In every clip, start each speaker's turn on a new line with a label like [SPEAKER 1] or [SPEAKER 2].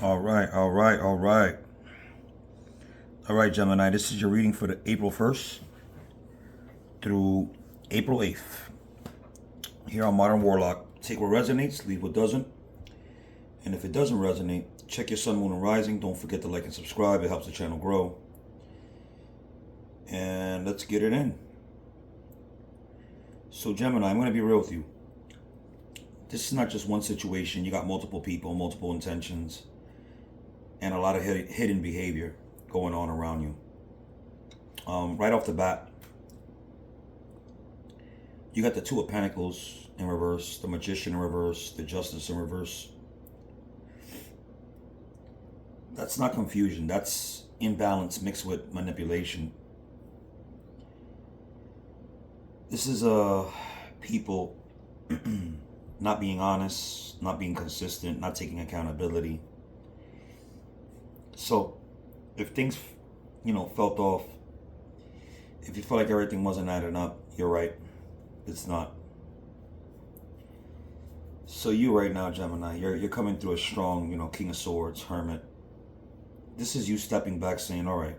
[SPEAKER 1] All right, all right, all right. All right, Gemini, this is your reading for the April 1st through April 8th. Here on Modern Warlock. Take what resonates, leave what doesn't. And if it doesn't resonate, check your sun, moon, and rising. Don't forget to like and subscribe. It helps the channel grow. And let's get it in. So, Gemini, I'm going to be real with you. This is not just one situation. You got multiple people, multiple intentions, and a lot of hidden behavior going on around you. Right off the bat, you got the Two of Pentacles in reverse, the Magician in reverse, the Justice in reverse. That's not confusion. That's imbalance mixed with manipulation. This is people not being honest, not being consistent, not taking accountability. So, if things, felt off, if you felt like everything wasn't adding up, you're right. It's not. So you right now, Gemini, you're coming through a strong, King of Swords, Hermit. This is you stepping back saying, all right,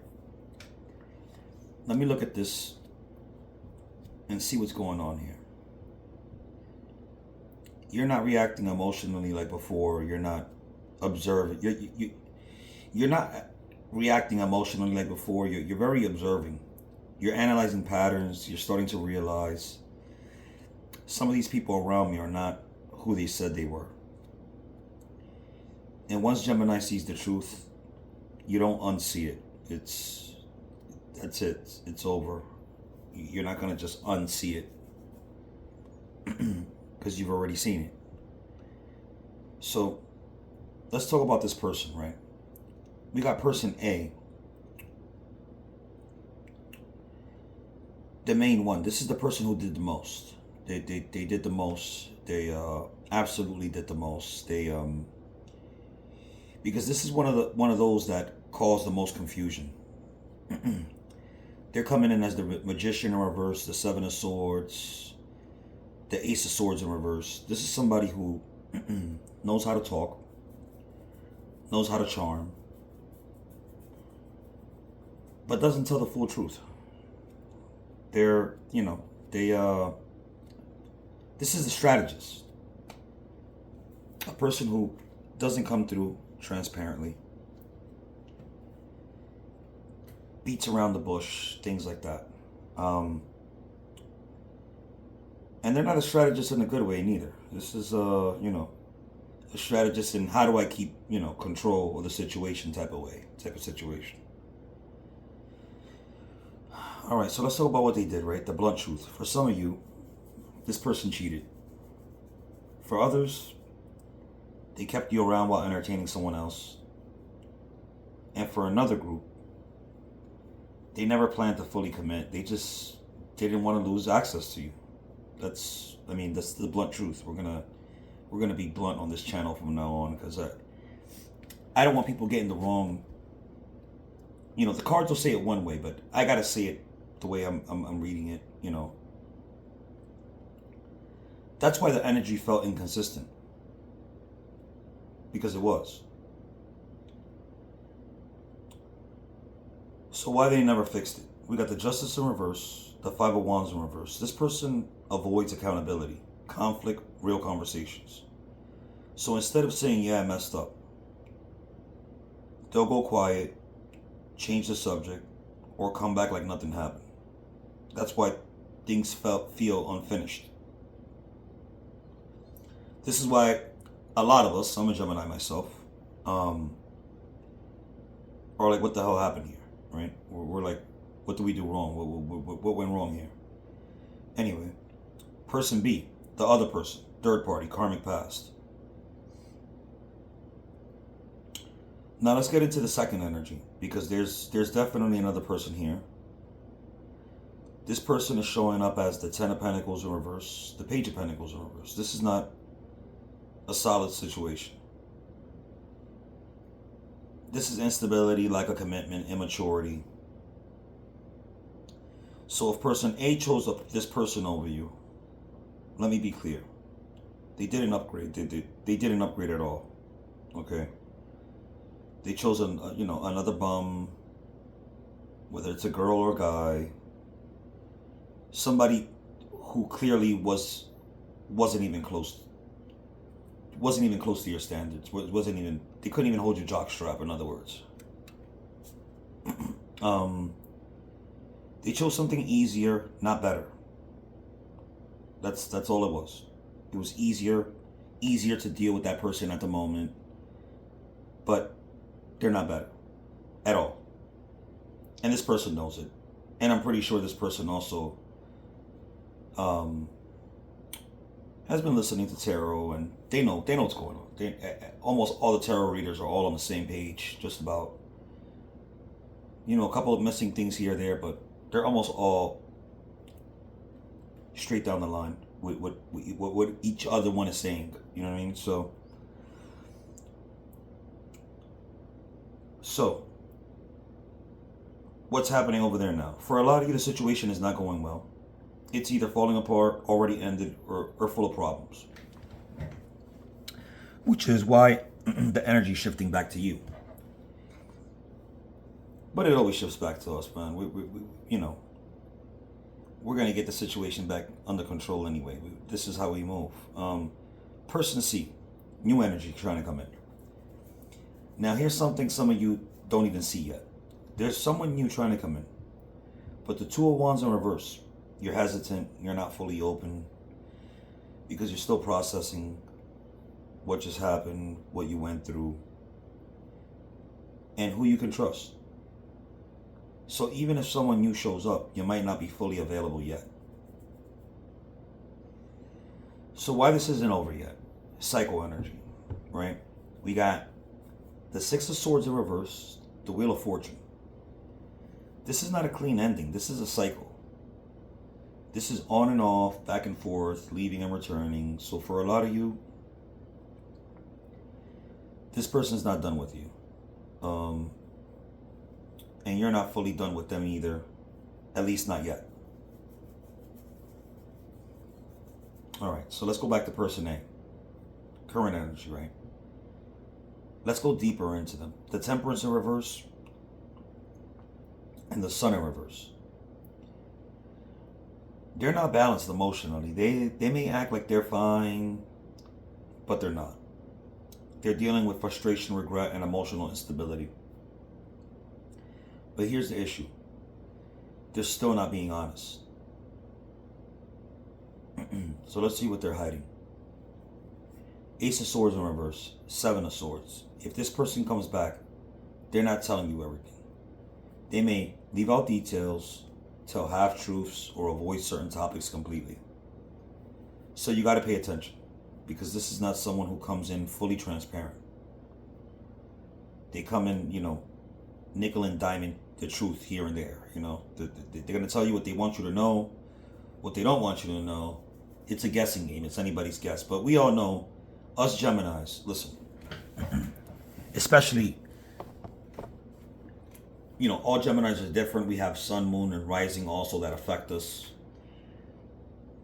[SPEAKER 1] let me look at this and see what's going on here. You're not reacting emotionally like before. You're not observing. You're not reacting emotionally like before. You're very observing. You're analyzing patterns. You're starting to realize some of these people around me are not who they said they were. And once Gemini sees the truth, you don't unsee it. That's it. It's over. You're not going to just unsee it because you've already seen it. So let's talk about this person, right? We got person A, the main one. This is the person who did the most. They did the most. They absolutely did the most. Because this is one of those that cause the most confusion. They're coming in as the Magician in reverse, the Seven of Swords, the Ace of Swords in reverse. This is somebody who knows how to talk, knows how to charm, but doesn't tell the full truth. This is a strategist. A person who doesn't come through transparently. Beats around the bush, things like that. And they're not a strategist in a good way neither. This is, a strategist in how do I keep, control of the situation type of situation. All right, so let's talk about what they did, right? The blunt truth. For some of you, this person cheated. For others, they kept you around while entertaining someone else. And for another group, they never planned to fully commit. They didn't want to lose access to you. That's the blunt truth. We're gonna be blunt on this channel from now on because I don't want people getting the wrong. The cards will say it one way, but I gotta say it the way I'm reading it. That's why the energy felt inconsistent. Because it was. So why they never fixed it? We got the Justice in reverse, the Five of Wands in reverse. This person avoids accountability, conflict, real conversations. So instead of saying, yeah, I messed up, they'll go quiet, change the subject, or come back like nothing happened. That's why things feel unfinished. This is why a lot of us, I'm a Gemini myself, are like, what the hell happened here, right? We're like, what did we do wrong? What went wrong here? Anyway, person B, the other person, third party, karmic past. Now let's get into the second energy because there's definitely another person here. This person is showing up as the Ten of Pentacles in reverse, the Page of Pentacles in reverse. This is not a solid situation. This is instability, lack of commitment, immaturity. So if person A chose this person over you, let me be clear. They didn't upgrade. They didn't upgrade at all. Okay? They chose another bum, whether it's a girl or a guy. Somebody who clearly wasn't even close to your standards. They couldn't even hold your jock strap, in other words. They chose something easier, not better. That's all it was. It was easier to deal with that person at the moment, but they're not better at all. And this person knows it. And I'm pretty sure this person also has been listening to tarot, and they know what's going on. Almost all the tarot readers are all on the same page, just about. A couple of missing things here or there, but they're almost all straight down the line with what each other one is saying. You know what I mean? So what's happening over there now? For a lot of you, the situation is not going well. It's either falling apart, already ended, or full of problems. Which is why the energy is shifting back to you. But it always shifts back to us, man. We're going to get the situation back under control anyway. This is how we move. Person C, new energy trying to come in. Now, here's something some of you don't even see yet. There's someone new trying to come in. But the Two of Wands in reverse. You're hesitant. You're not fully open. Because you're still processing what just happened, what you went through, and who you can trust. So even if someone new shows up, you might not be fully available yet. So why this isn't over yet? Cycle energy, right? We got the Six of Swords in reverse, the Wheel of Fortune. This is not a clean ending. This is a cycle. This is on and off, back and forth, leaving and returning. So for a lot of you, this person's not done with you. And you're not fully done with them either. At least not yet. Alright, so let's go back to person A. Current energy, right? Let's go deeper into them. The Temperance in reverse and the Sun in reverse. They're not balanced emotionally. They may act like they're fine, but they're not. They're dealing with frustration, regret, and emotional instability. But here's the issue. They're still not being honest. So let's see what they're hiding. Ace of Swords in reverse. Seven of Swords. If this person comes back, they're not telling you everything. They may leave out details, tell half-truths, or avoid certain topics completely. So you got to pay attention, because this is not someone who comes in fully transparent. They come in, nickel and diamond the truth here and there. They're going to tell you what they want you to know, what they don't want you to know. It's a guessing game. It's anybody's guess. But we all know, us Geminis, listen, especially, all Geminis are different. We have sun, moon, and rising also that affect us.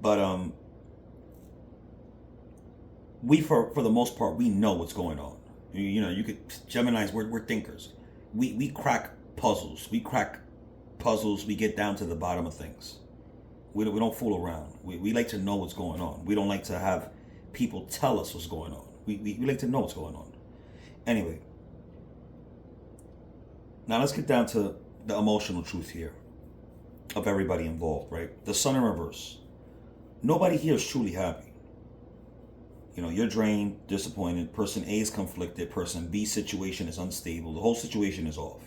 [SPEAKER 1] But we, for the most part, we know what's going on. Geminis, we're thinkers. We crack puzzles. We get down to the bottom of things. We don't fool around. We like to know what's going on. We don't like to have people tell us what's going on. We like to know what's going on. Anyway, now let's get down to the emotional truth here of everybody involved, right? The Sun in reverse. Nobody here is truly happy. You're drained, disappointed. Person A is conflicted. Person B's situation is unstable. The whole situation is off.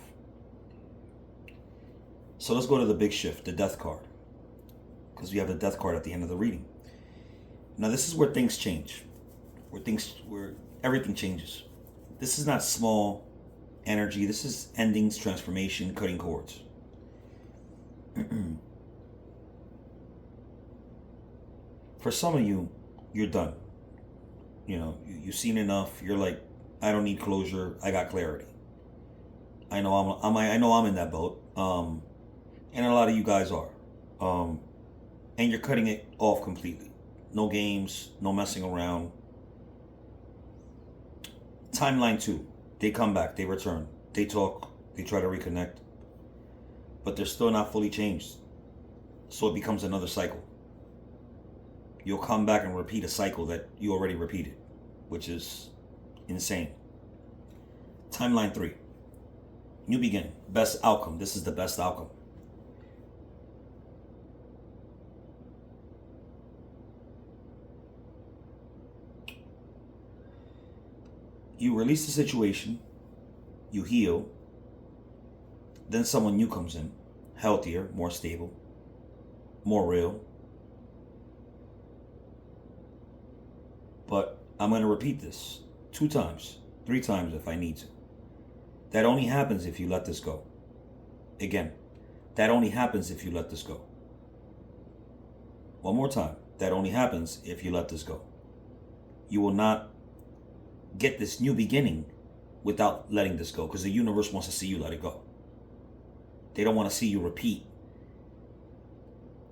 [SPEAKER 1] So let's go to the big shift, the Death card. Because we have the Death card at the end of the reading. Now this is where things change. Where everything changes. This is not small energy. This is endings, transformation, cutting cords. For some of you, you're done. You've seen enough. You're like, I don't need closure. I got clarity. I know I'm in that boat. And a lot of you guys are. And you're cutting it off completely. No games, no messing around. Timeline 2. They come back, they return. They talk, they try to reconnect, but they're still not fully changed. So it becomes another cycle. You'll come back and repeat a cycle that you already repeated, which is insane. Timeline 3. New beginning. Best outcome. This is the best outcome. You release the situation, you heal, then someone new comes in, healthier, more stable, more real. But I'm going to repeat this 2 times, 3 times if I need to. That only happens if you let this go. Again, that only happens if you let this go. One more time. That only happens if you let this go. You will not get this new beginning without letting this go, because the universe wants to see you let it go. They don't want to see you repeat.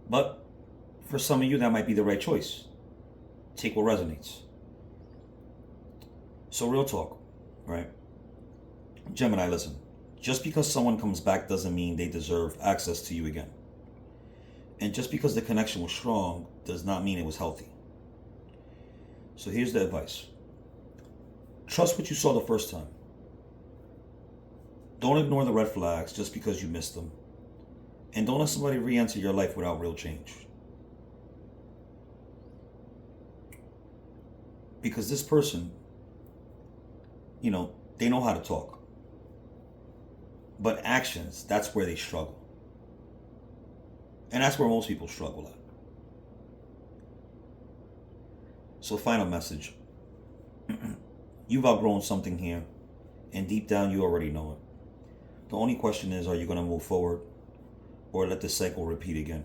[SPEAKER 1] But for some of you, that might be the right choice. Take what resonates. So real talk, right? Gemini, listen. Just because someone comes back doesn't mean they deserve access to you again. And just because the connection was strong does not mean it was healthy. So here's the advice. Trust what you saw the first time. Don't ignore the red flags just because you missed them. And don't let somebody re-enter your life without real change. Because this person, they know how to talk. But actions, that's where they struggle. And that's where most people struggle at. So final message. You've outgrown something here. And deep down, you already know it. The only question is, are you going to move forward or let this cycle repeat again?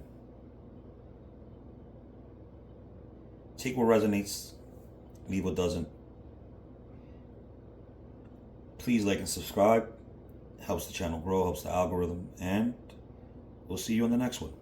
[SPEAKER 1] Take what resonates, leave what doesn't. Please like and subscribe. Helps the channel grow, helps the algorithm, and we'll see you in the next one.